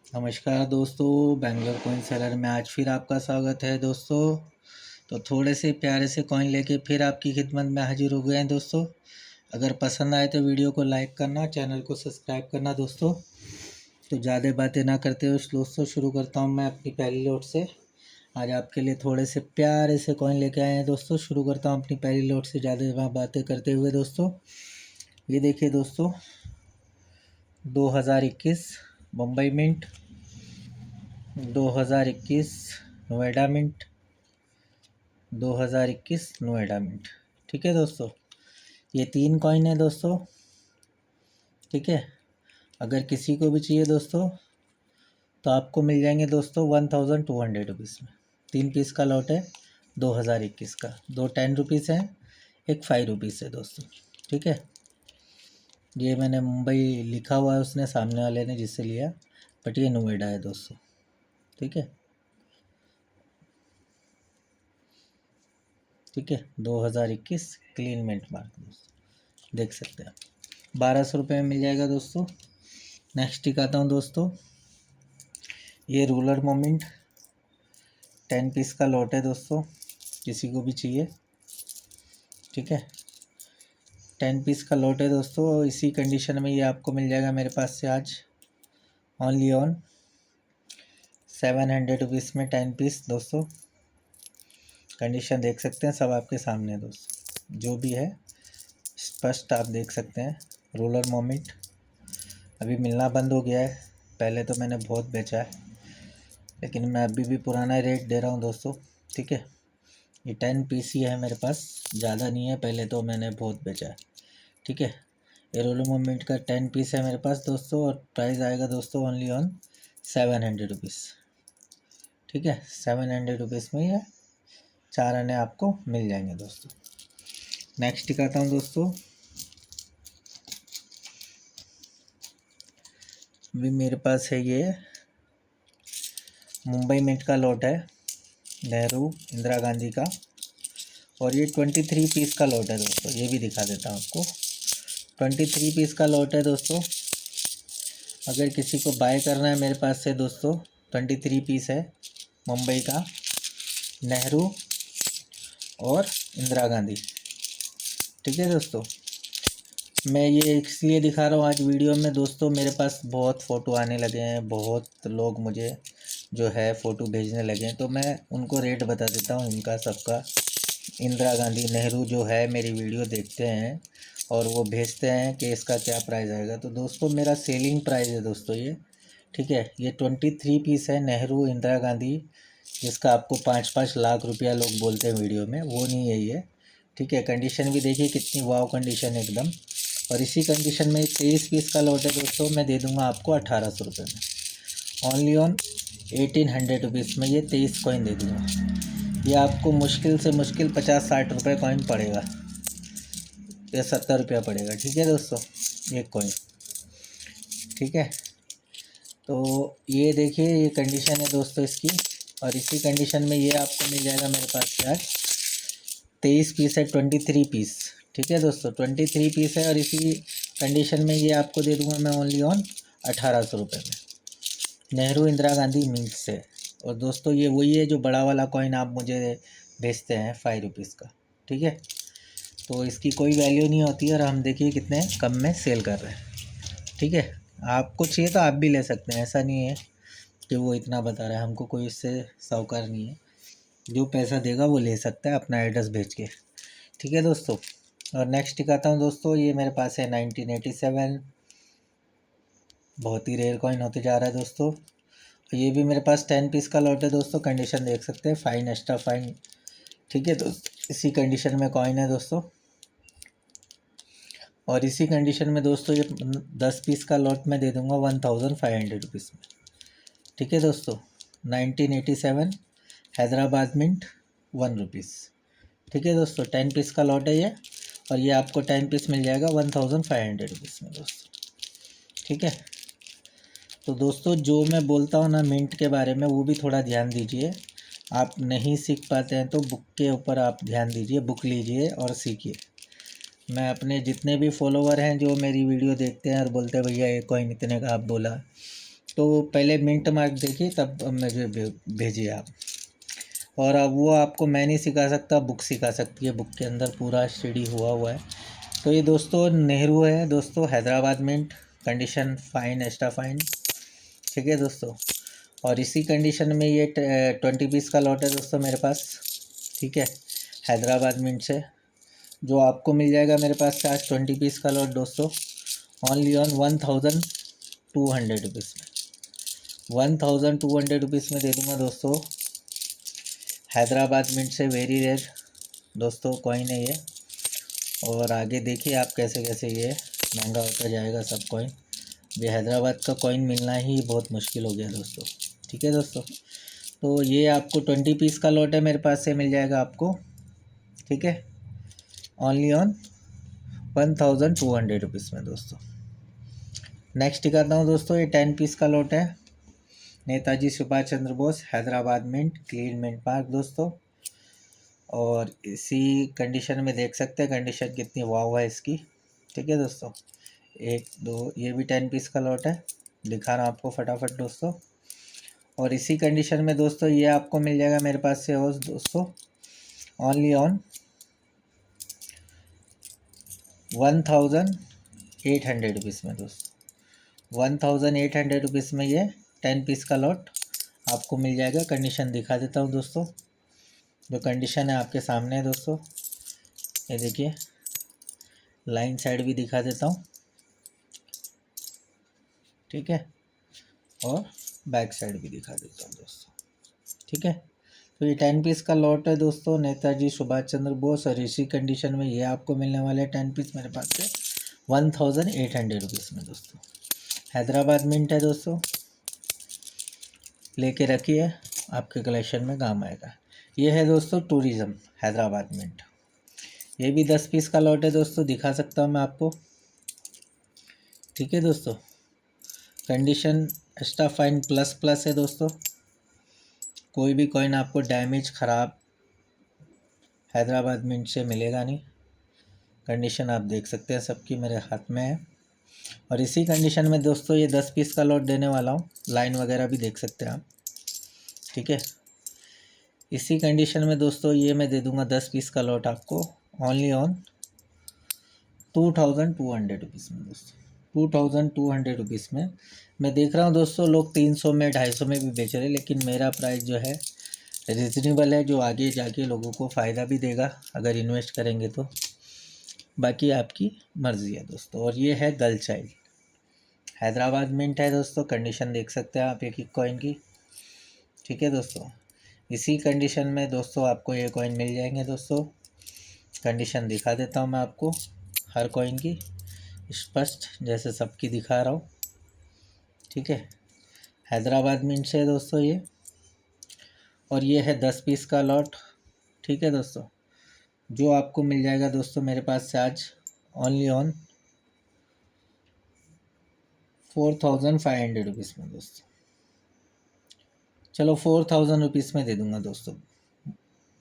नमस्कार दोस्तों, Bangalore coin seller में आज फिर आपका स्वागत है दोस्तों। तो थोड़े से प्यारे से कॉइन लेके फिर आपकी खिदमत में हाजिर हो गए हैं दोस्तों। अगर पसंद आए तो वीडियो को लाइक करना, चैनल को सब्सक्राइब करना दोस्तों। तो ज़्यादा बातें ना करते हुए दोस्तों शुरू करता हूँ मैं अपनी पहली लोट से। आज आपके लिए थोड़े से प्यारे से कॉइन लेके आए हैं दोस्तों। शुरू करता हूँ अपनी पहली लोट से ज़्यादा बातें करते हुए दोस्तों। ये देखिए दोस्तों, 2021 Mumbai mint, 2021 Noida mint, 2021 Noida mint. ठीक है दोस्तों, ये 3 कॉइन है दोस्तों। ठीक है, अगर किसी को भी चाहिए दोस्तों तो आपको मिल जाएंगे दोस्तों 1200 रुपीज़ में। 3 पीस का लॉट है 2021 का। 2 10 रुपीज़ हैं, एक 5 रुपीज़ है दोस्तों। ठीक है, ये मैंने मुंबई लिखा हुआ है उसने, सामने वाले ने जिससे लिया, बट ये नोएडा है दोस्तों। ठीक है, ठीक है, 2021 क्लीन मिंट मार्क दोस्तों, देख सकते हैं 1200 रुपये में मिल जाएगा दोस्तों। नेक्स्ट दिखाता हूँ दोस्तों, ये रूलर मोमेंट 10 पीस का लॉट है दोस्तों, किसी को भी चाहिए। ठीक है, 10 पीस का लॉट है दोस्तों, इसी कंडीशन में ये आपको मिल जाएगा मेरे पास से आज ओनली ऑन 700 रुपीज़ में 10 पीस दोस्तों। कंडीशन देख सकते हैं, सब आपके सामने है दोस्तों, जो भी है स्पष्ट आप देख सकते हैं। रूलर मोमेंट अभी मिलना बंद हो गया है, पहले तो मैंने बहुत बेचा है, लेकिन मैं अभी भी पुराना रेट दे रहा हूँ दोस्तों। ठीक है, ये 10 पीस ही है मेरे पास, ज़्यादा नहीं है, पहले तो मैंने बहुत बेचा है। ठीक है, ये रूलर मोमेंट का 10 पीस है मेरे पास दोस्तों, और प्राइस आएगा दोस्तों ओनली ऑन 700 रुपीज़। ठीक है, 700 रुपीज़ में ये 4 आने आपको मिल जाएंगे दोस्तों। नेक्स्ट दिखाता हूँ दोस्तों, अभी मेरे पास है ये मुंबई मिंट का लॉट है, नेहरू इंदिरा गांधी का, और ये 23 पीस का लॉट है दोस्तों। ये भी दिखा देता हूँ आपको, 23 पीस का लॉट है दोस्तों। अगर किसी को बाय करना है मेरे पास से दोस्तों, 23 पीस है मुंबई का, नेहरू और इंदिरा गांधी। ठीक है दोस्तों, मैं ये इसलिए दिखा रहा हूँ आज वीडियो में दोस्तों, मेरे पास बहुत फ़ोटो आने लगे हैं, बहुत लोग मुझे जो है फ़ोटो भेजने लगे हैं, तो मैं उनको रेट बता देता हूँ इनका सबका। इंदिरा गांधी नेहरू जो है मेरी वीडियो देखते हैं और वो भेजते हैं कि इसका क्या प्राइस आएगा। तो दोस्तों मेरा सेलिंग प्राइस है दोस्तों ये। ठीक है, ये 23 पीस है नेहरू इंदिरा गांधी, जिसका आपको 5-5 लाख रुपया लोग बोलते हैं वीडियो में, वो नहीं है ये। ठीक है, कंडीशन भी देखिए कितनी वाव कंडीशन है एकदम। और इसी कंडीशन में 23 पीस का लॉट है दोस्तों, मैं दे दूंगा आपको 1800 रुपये में, ओनली ऑन 1800 रुपीज़ में ये 23 कॉइन दे दूँगा। ये आपको मुश्किल से मुश्किल 50-60 रुपये कॉइन पड़ेगा, या 70 रुपया पड़ेगा। ठीक है दोस्तों, एक कॉइन। ठीक है, तो ये देखिए ये कंडीशन है दोस्तों इसकी, और इसी कंडीशन में ये आपको मिल जाएगा मेरे पास से आज 23 पीस है, 23 पीस। ठीक है दोस्तों, 23 पीस है, और इसी कंडीशन में ये आपको दे दूंगा मैं ओनली ऑन 1800 रुपये में, नेहरू इंदिरा गांधी मिंट से। और दोस्तों ये वही है जो बड़ा वाला कॉइन आप मुझे भेजते हैं 5 रुपीज़ का। ठीक है, तो इसकी कोई वैल्यू नहीं होती है, और हम देखिए कितने कम में सेल कर रहे हैं। ठीक है, आपको चाहिए तो आप भी ले सकते हैं, ऐसा नहीं है कि वो इतना बता रहा है, हमको कोई इससे साहूकार नहीं है, जो पैसा देगा वो ले सकता है अपना एड्रेस भेज के। ठीक है दोस्तों, और नेक्स्ट दिखाता हूँ दोस्तों, ये मेरे पास है 1987, बहुत ही रेयर कॉइन होते जा रहा है दोस्तों। ये भी मेरे पास 10 पीस का लॉट है दोस्तों, कंडीशन देख सकते हैं, फाइन एक्स्ट्रा फाइन। ठीक है दोस्तों, इसी कंडीशन में कॉइन है दोस्तों, और इसी कंडीशन में दोस्तों ये 10 पीस का लॉट में दे दूंगा 1500 रुपीज़ में। ठीक है दोस्तों, 1987 हैदराबाद मिंट 1 रुपीज़। ठीक है दोस्तों, 10 पीस का लॉट है ये, और ये आपको 10 पीस मिल जाएगा 1500 रुपीज़ में दोस्तों। ठीक है, तो दोस्तों जो मैं बोलता हूँ ना मिंट के बारे में, वो भी थोड़ा ध्यान दीजिए। आप नहीं सीख पाते हैं तो बुक के ऊपर आप ध्यान दीजिए, बुक लीजिए और सीखिए। मैं अपने जितने भी फॉलोवर हैं जो मेरी वीडियो देखते हैं और बोलते हैं भैया ये कॉइन इतने का आप बोला, तो पहले मिंट मार्क देखिए तब मुझे भेजिए आप। और अब वो आपको मैं नहीं सिखा सकता, बुक सिखा सकती है, बुक के अंदर पूरा स्टडी हुआ है। तो ये दोस्तों नेहरू है दोस्तों, Hyderabad mint, condition fine, extra fine, ठीक है दोस्तों। और इसी कंडीशन में ये 20 पीस का लॉट है दोस्तों मेरे पास, ठीक है, हैदराबाद मिंट से, जो आपको मिल जाएगा मेरे पास से आज 20 पीस का लॉट दोस्तों ओनली ऑन 1200 रुपीज़ में, 1200 रुपीज़ में दे दूँगा दोस्तों। हैदराबाद मिंट से वेरी रेयर दोस्तों कॉइन है ये। और आगे देखिए आप कैसे कैसे ये महंगा होता जाएगा सब कॉइन। ये हैदराबाद का कॉइन मिलना ही बहुत मुश्किल हो गया दोस्तों, ठीक है दोस्तों। तो ये आपको 20 पीस का लॉट है मेरे पास से मिल जाएगा आपको, ठीक है, ओनली ऑन 1200 रुपीज़ में दोस्तों। नेक्स्ट दिखाता हूँ दोस्तों, ये 10 पीस का लॉट है, Netaji Subhash Chandra Bose, Hyderabad mint, clean mint mark दोस्तों। और इसी कंडीशन में देख सकते हैं कंडीशन कितनी वाव है इसकी, ठीक है दोस्तों। 1 2 ये भी 10 पीस का लॉट है, दिखा रहा हूँ आपको फटाफट दोस्तों। और इसी कंडीशन में दोस्तों ये आपको मिल जाएगा मेरे पास से और दोस्तों ओनली ऑन 1800 रुपीज़ में दोस्तों, 1800 रुपीज़ में ये 10 पीस का लॉट आपको मिल जाएगा। कंडीशन दिखा देता हूँ दोस्तों, जो कंडीशन है आपके सामने है दोस्तों, ये देखिए, लाइन साइड भी दिखा देता हूँ, ठीक है, और बैक साइड भी दिखा देता हूँ दोस्तों, ठीक है। तो ये 10 पीस का लॉट है दोस्तों, नेताजी सुभाष चंद्र बोस, और इसी कंडीशन में ये आपको मिलने वाले 10 पीस मेरे पास से 1800 रुपीज़ में दोस्तों। हैदराबाद मिंट है दोस्तों, लेके रखिए, आपके कलेक्शन में काम आएगा। ये है दोस्तों टूरिज़्म हैदराबाद मिंट, ये भी 10 पीस का लॉट है दोस्तों, दिखा सकता हूँ मैं आपको, ठीक है दोस्तों। Condition extra fine plus plus है दोस्तों, कोई भी कॉइन आपको डैमेज ख़राब हैदराबाद मिंट से मिलेगा नहीं। कंडीशन आप देख सकते हैं सबकी मेरे हाथ में है। और इसी कंडीशन में दोस्तों ये 10 पीस का लॉट देने वाला हूँ, लाइन वगैरह भी देख सकते हैं आप, ठीक है। इसी कंडीशन में दोस्तों ये मैं दे दूँगा 10 पीस का लॉट आपको ओनली ऑन 2200 रुपीज़ में दोस्तों, 2200 रुपीज़ में। मैं देख रहा हूँ दोस्तों लोग 300 में 250 में भी बेच रहे हैं, लेकिन मेरा प्राइस जो है रिजनेबल है, जो आगे जाके लोगों को फ़ायदा भी देगा अगर इन्वेस्ट करेंगे तो। बाकी आपकी मर्ज़ी है दोस्तों। और ये है गर्ल चाइल्ड, हैदराबाद मिंट है दोस्तों, कंडीशन देख सकते हैं आप एक एक कॉइन की, ठीक है दोस्तों। इसी कंडीशन में दोस्तों आपको ये कॉइन मिल जाएंगे दोस्तों। कंडीशन दिखा देता हूँ मैं आपको हर कॉइन की स्पष्ट, जैसे सबकी दिखा रहा हूँ, ठीक है। हैदराबाद मिंट से है दोस्तों ये, और ये है 10 पीस का लॉट, ठीक है दोस्तों, जो आपको मिल जाएगा दोस्तों मेरे पास से आज ओनली ऑन 4500 रुपीज़ में दोस्तों। चलो 4000 रुपीज़ में दे दूँगा दोस्तों।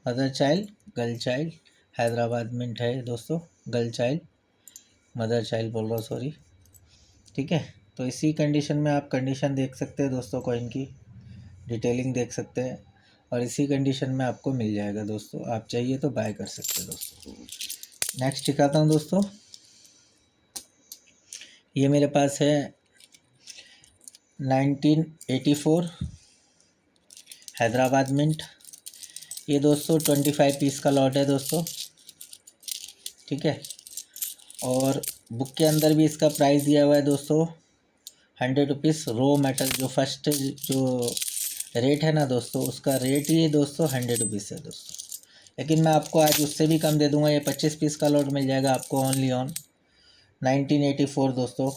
Mother child, girl child, Hyderabad mint है दोस्तों, गर्ल चाइल्ड, मदर चाइल्ड बोल रहा हूँ सॉरी, ठीक है। तो इसी कंडीशन में आप कंडीशन देख सकते हैं दोस्तों, कॉइन की डिटेलिंग देख सकते हैं, और इसी कंडीशन में आपको मिल जाएगा दोस्तों, आप चाहिए तो बाय कर सकते हैं दोस्तों। नेक्स्ट दिखाता हूँ दोस्तों, ये मेरे पास है 1984 हैदराबाद मिंट, ये दोस्तों 25 पीस का लॉट है दोस्तों, ठीक है। और बुक के अंदर भी इसका प्राइस दिया हुआ है दोस्तों 100 रुपीज़। रो मेटल जो फर्स्ट जो रेट है ना दोस्तों, उसका रेट ही दोस्तों 100 रुपीज़ है दोस्तों, लेकिन मैं आपको आज उससे भी कम दे दूंगा। ये 25 पीस का लॉट मिल जाएगा आपको ओनली ऑन 1984 दोस्तों,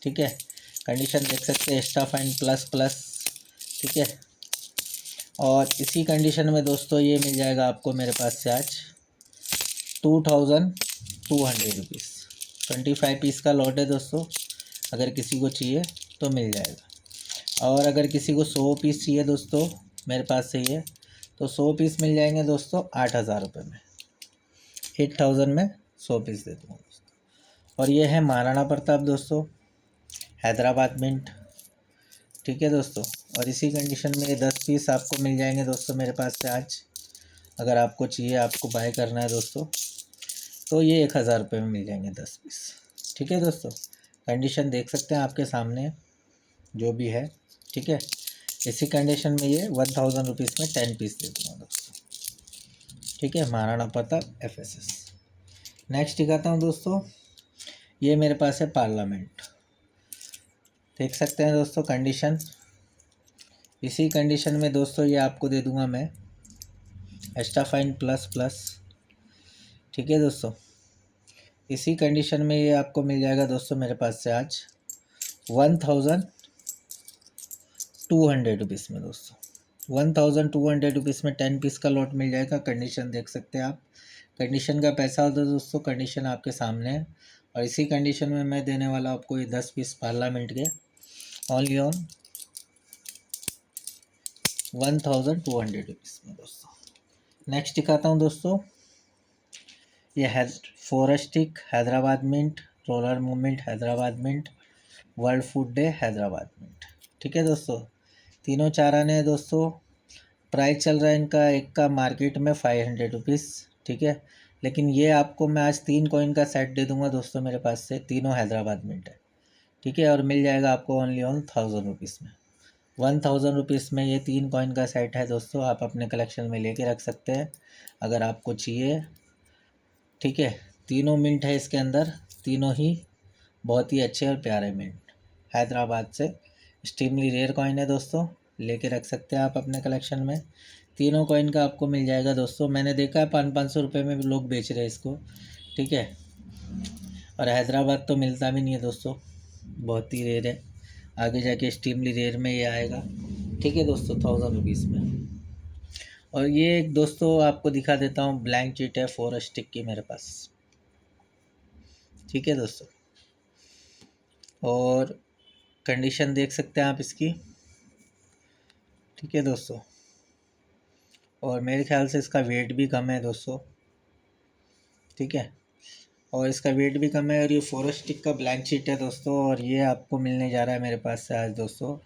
ठीक है। कंडीशन देख सकते हैं एक्स्ट्रा फाइन प्लस प्लस, ठीक है। और इसी कंडीशन में दोस्तों ये मिल जाएगा आपको मेरे पास से आज 2200 रुपीज़। 25 पीस का लॉट है दोस्तों, अगर किसी को चाहिए तो मिल जाएगा। और अगर किसी को 100 पीस चाहिए दोस्तों मेरे पास से ये, तो 100 पीस मिल जाएंगे दोस्तों 8000 रुपये में, 8000 में 100 पीस दे दूँगा दोस्तों। और ये है महाराणा प्रताप दोस्तों, हैदराबाद मिंट, ठीक है दोस्तों। और इसी कंडीशन में ये 10 पीस आपको मिल जाएंगे दोस्तों मेरे पास से आज। अगर आपको चाहिए, आपको बाय करना है दोस्तों, तो ये 1000 रुपये में मिल जाएंगे 10 पीस। ठीक है दोस्तों, कंडीशन देख सकते हैं आपके सामने जो भी है। ठीक है, इसी कंडीशन में ये 1000 रुपीज़ में 10 पीस दे दूँगा दोस्तों। ठीक है, महाराणा प्रताप FSS। नेक्स्ट दिखाता हूँ दोस्तों, ये मेरे पास है पार्लियामेंट। देख सकते हैं दोस्तों कंडीशन। इसी कंडीशन में दोस्तों ये आपको दे दूंगा मैं एक्स्ट्रा फाइन प्लस प्लस। ठीक है दोस्तों, इसी कंडीशन में ये आपको मिल जाएगा दोस्तों मेरे पास से आज 1200 रुपीज़ में दोस्तों। 1200 रुपीज़ में 10 पीस का लॉट मिल जाएगा। कंडीशन देख सकते हैं आप। कंडीशन का पैसा होता है दोस्तों, कंडीशन आपके सामने है। और इसी कंडीशन में मैं देने वाला आपको ये 10 पीस पार्लियामेंट के ओनली ऑन 1200 रुपीज़ में दोस्तों। नेक्स्ट दिखाता हूँ दोस्तों, ये है फोरेस्टिक Hyderabad mint, roller movement Hyderabad mint, world food day Hyderabad mint. ठीक है दोस्तों, तीनों चार आने हैं दोस्तों। प्राइस चल रहा है इनका एक का मार्केट में 500 रुपीज़। ठीक है, लेकिन ये आपको मैं आज 3 कॉइन का सेट दे दूंगा दोस्तों मेरे पास से। तीनों हैदराबाद मिंट है। ठीक है, और मिल जाएगा आपको ओनली ऑन 1000 रुपीज़ में। 1000 रुपीज़ में ये 3 कॉइन का सेट है दोस्तों। आप अपने कलेक्शन में लेके रख सकते हैं अगर आपको चाहिए। ठीक है, तीनों मिंट है इसके अंदर, तीनों ही बहुत ही अच्छे और प्यारे मिंट हैदराबाद से। एक्सट्रीमली रेयर कॉइन है दोस्तों, लेके रख सकते हैं आप अपने कलेक्शन में। तीनों कॉइन का आपको मिल जाएगा दोस्तों। मैंने देखा है 500-500 रुपये में भी लोग बेच रहे हैं इसको। ठीक है, और हैदराबाद तो मिलता भी नहीं है दोस्तों, बहुत ही रेयर है। आगे जाके एक्सट्रीमली रेयर में ये आएगा। ठीक है दोस्तों, 1000 रुपीज़ में। और ये एक दोस्तों आपको दिखा देता हूँ, ब्लैंक चिट है 4 स्टिक की मेरे पास। ठीक है दोस्तों, और कंडीशन देख सकते हैं आप इसकी। ठीक है दोस्तों, और मेरे ख्याल से इसका वेट भी कम है दोस्तों। ठीक है, और इसका वेट भी कम है। और ये 4 स्टिक का ब्लैंक शीट है दोस्तों। और ये आपको मिलने जा रहा है मेरे पास से आज दोस्तों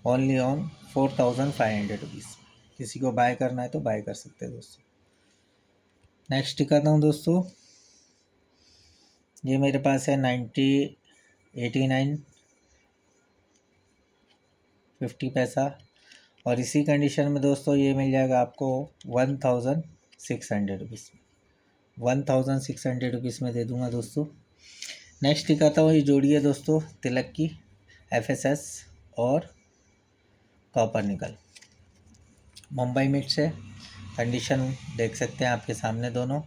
ओनली ऑन 4500 रुपीज़। किसी को बाय करना है तो बाय कर सकते हैं दोस्तों। नेक्स्ट दिखाता हूँ दोस्तों, ये मेरे पास है 90, 89, 50 पैसा। और इसी कंडीशन में दोस्तों ये मिल जाएगा आपको 1600 रुपीज़। 1600 रुपीज़ में दे दूंगा दोस्तों। नेक्स्ट दिखाता हूँ, ये जोड़ी है दोस्तों तिलक की FSS और कॉपर निकल, मुंबई मिट से। कंडीशन देख सकते हैं आपके सामने दोनों।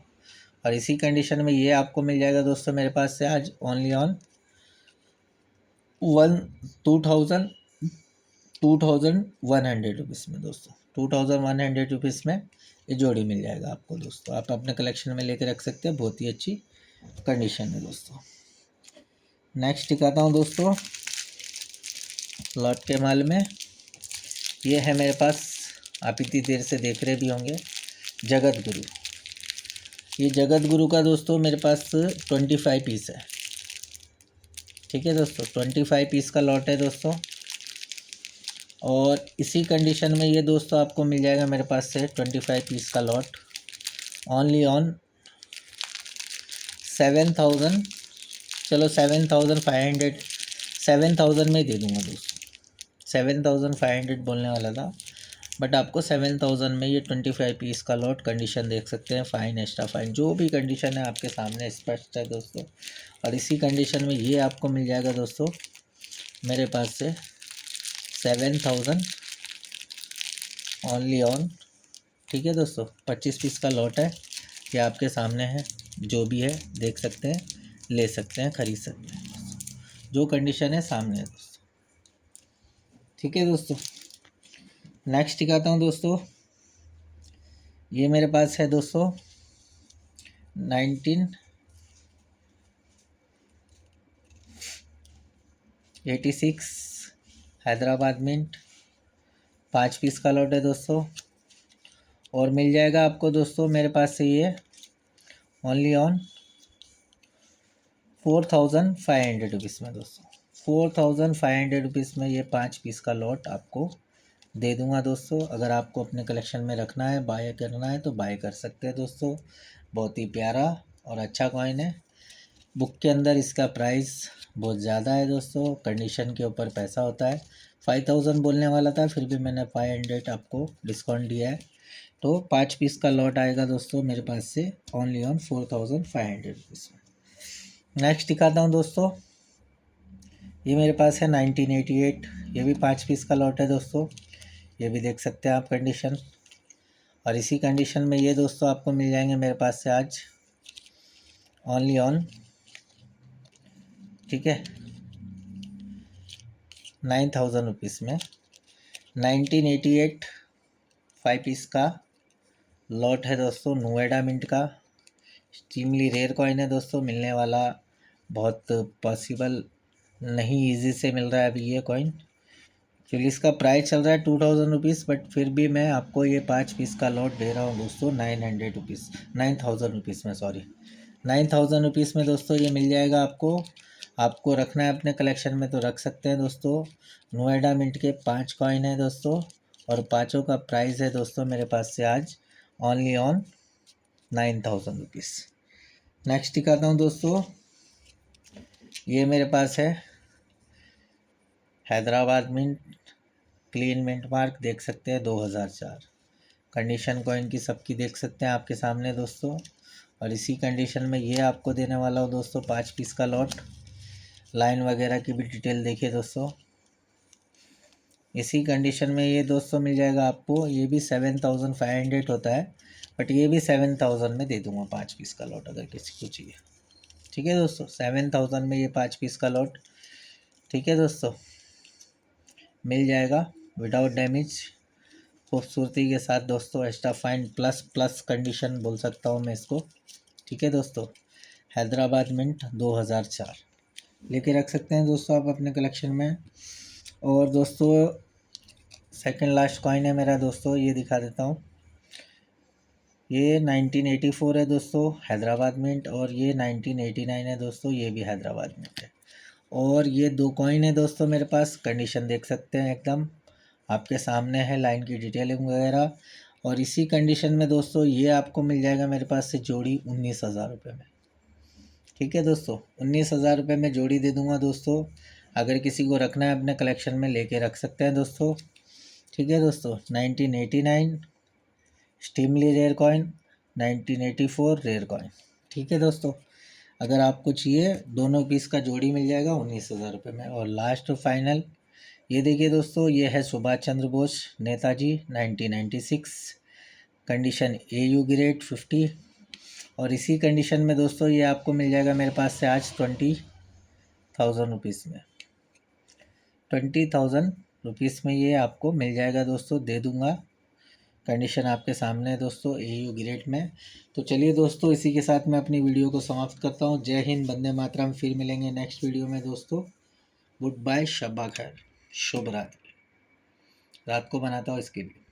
और इसी कंडीशन में ये आपको मिल जाएगा दोस्तों मेरे पास से आज ओनली ऑन 2100 रुपीज़ में दोस्तों। 2100 रुपीज़ में ये जोड़ी मिल जाएगा आपको दोस्तों। आप अपने कलेक्शन में लेके रख सकते हैं, बहुत ही अच्छी कंडीशन है दोस्तों। नेक्स्ट दिखाता हूँ दोस्तों, लॉट के माल में ये है मेरे पास, आप इतनी देर से देख रहे भी होंगे, जगत गुरु। ये जगत गुरु का दोस्तों मेरे पास 25 पीस है। ठीक है दोस्तों, 25 पीस का लॉट है दोस्तों। और इसी कंडीशन में ये दोस्तों आपको मिल जाएगा मेरे पास से 25 पीस का लॉट ओनली ऑन 7000। चलो 7500, 7000 में ही दे दूँगा दोस्तों। 7500 बोलने वाला था, बट आपको 7000 में ये 25 पीस का लॉट। कंडीशन देख सकते हैं, फ़ाइन एक्स्ट्रा फाइन जो भी कंडीशन है आपके सामने स्पष्ट है दोस्तों। और इसी कंडीशन में ये आपको मिल जाएगा दोस्तों मेरे पास से 7000 ओनली ऑन। ठीक है दोस्तों, 25 पीस का लॉट है, ये आपके सामने है। जो भी है देख सकते हैं, ले सकते हैं, ख़रीद सकते हैं दोस्तों। जो कंडीशन है सामने है दोस्तों। ठीक है दोस्तों, नेक्स्ट दिखाता हूँ दोस्तों, ये मेरे पास है दोस्तों 1986 हैदराबाद मिंट, 5 पीस का लॉट है दोस्तों। और मिल जाएगा आपको दोस्तों मेरे पास से ये ओनली ऑन 4500 रुपीज़ में दोस्तों। ₹4500 में ये 5 पीस का लॉट आपको दे दूंगा दोस्तों। अगर आपको अपने कलेक्शन में रखना है, बाय करना है तो बाय कर सकते हैं दोस्तों। बहुत ही प्यारा और अच्छा कॉइन है। बुक के अंदर इसका प्राइस बहुत ज़्यादा है दोस्तों, कंडीशन के ऊपर पैसा होता है। 5000 बोलने वाला था, फिर भी मैंने 500 आपको डिस्काउंट दिया है। तो 5 पीस का लॉट आएगा दोस्तों मेरे पास से ओनली ऑन ₹4500 में। नेक्स्ट दिखाता हूँ दोस्तों, ये मेरे पास है 1988। ये भी 5 पीस का लॉट है दोस्तों, ये भी देख सकते हैं आप कंडीशन। और इसी कंडीशन में ये दोस्तों आपको मिल जाएंगे मेरे पास से आज ओनली ऑन, ठीक है, ₹9000 में। 1988 5 पीस का लॉट है दोस्तों, नोएडा मिंट का। एक्सट्रीमली रेयर कॉइन है दोस्तों, मिलने वाला बहुत पॉसिबल नहीं, इजी से मिल रहा है अभी ये कॉइन। एक्चुअली इसका प्राइस चल रहा है ₹2000, बट फिर भी मैं आपको ये 5 पीस का लॉट दे रहा हूँ दोस्तों ₹9000 में, सॉरी ₹9000 में दोस्तों ये मिल जाएगा आपको। आपको रखना है अपने कलेक्शन में तो रख सकते हैं दोस्तों। नोएडा मिंट के 5 कॉइन है दोस्तों, और पाँचों का प्राइस है दोस्तों मेरे पास से आज ओनली ऑन ₹9000। नेक्स्ट दिखाता हूँ दोस्तों, ये मेरे पास है Hyderabad mint, clean mint mark, देख सकते हैं 2004। कंडीशन कॉइन की सबकी देख सकते हैं आपके सामने दोस्तों। और इसी कंडीशन में ये आपको देने वाला हूँ दोस्तों 5 पीस का लॉट। लाइन वगैरह की भी डिटेल देखिए दोस्तों। इसी कंडीशन में ये दोस्तों मिल जाएगा आपको, ये भी 7500 होता है, बट ये भी 7000 में दे दूँगा 5 पीस का लॉट अगर किसी को चाहिए। ठीक है दोस्तों, 7000 में ये 5 पीस का लॉट, ठीक है दोस्तों, मिल जाएगा विदाउट डैमेज, खूबसूरती के साथ दोस्तों। Extra fine plus plus condition बोल सकता हूँ मैं इसको। ठीक है दोस्तों, हैदराबाद मिंट 2004 लेके रख सकते हैं दोस्तों आप अपने कलेक्शन में। और दोस्तों सेकंड लास्ट कॉइन है मेरा दोस्तों, ये दिखा देता हूँ। ये 1984 है दोस्तों, हैदराबाद मिंट, और ये 1989 है दोस्तों, ये भी हैदराबाद मिंट है। और ये 2 कॉइन है दोस्तों मेरे पास, कंडीशन देख सकते हैं एकदम आपके सामने है, लाइन की डिटेलिंग वगैरह। और इसी कंडीशन में दोस्तों ये आपको मिल जाएगा मेरे पास से जोड़ी ₹19,000 में। ठीक है दोस्तों, ₹19,000 में जोड़ी दे दूंगा दोस्तों। अगर किसी को रखना है अपने कलेक्शन में लेके रख सकते हैं दोस्तों। ठीक है दोस्तों, 1989 extremely rare coin, 1984 rare coin. ठीक है दोस्तों, अगर आपको चाहिए दोनों पीस का जोड़ी मिल जाएगा ₹19,000 में। और लास्ट फाइनल ये देखिए दोस्तों, ये है Subhash Chandra Bose Netaji 1996, condition AU grade 50। और इसी कंडीशन में दोस्तों ये आपको मिल जाएगा मेरे पास से आज ₹20,000 में। ₹20,000 में ये आपको मिल जाएगा दोस्तों, दे दूंगा। कंडीशन आपके सामने है दोस्तों, AU ग्रेड में। तो चलिए दोस्तों, इसी के साथ मैं अपनी वीडियो को समाप्त करता हूँ। जय हिंद, वंदे मातरम। फिर मिलेंगे नेक्स्ट वीडियो में दोस्तों। गुड बाय, शब्बा खैर, शुभ रात्रि। रात को बनाता हूँ इसके लिए।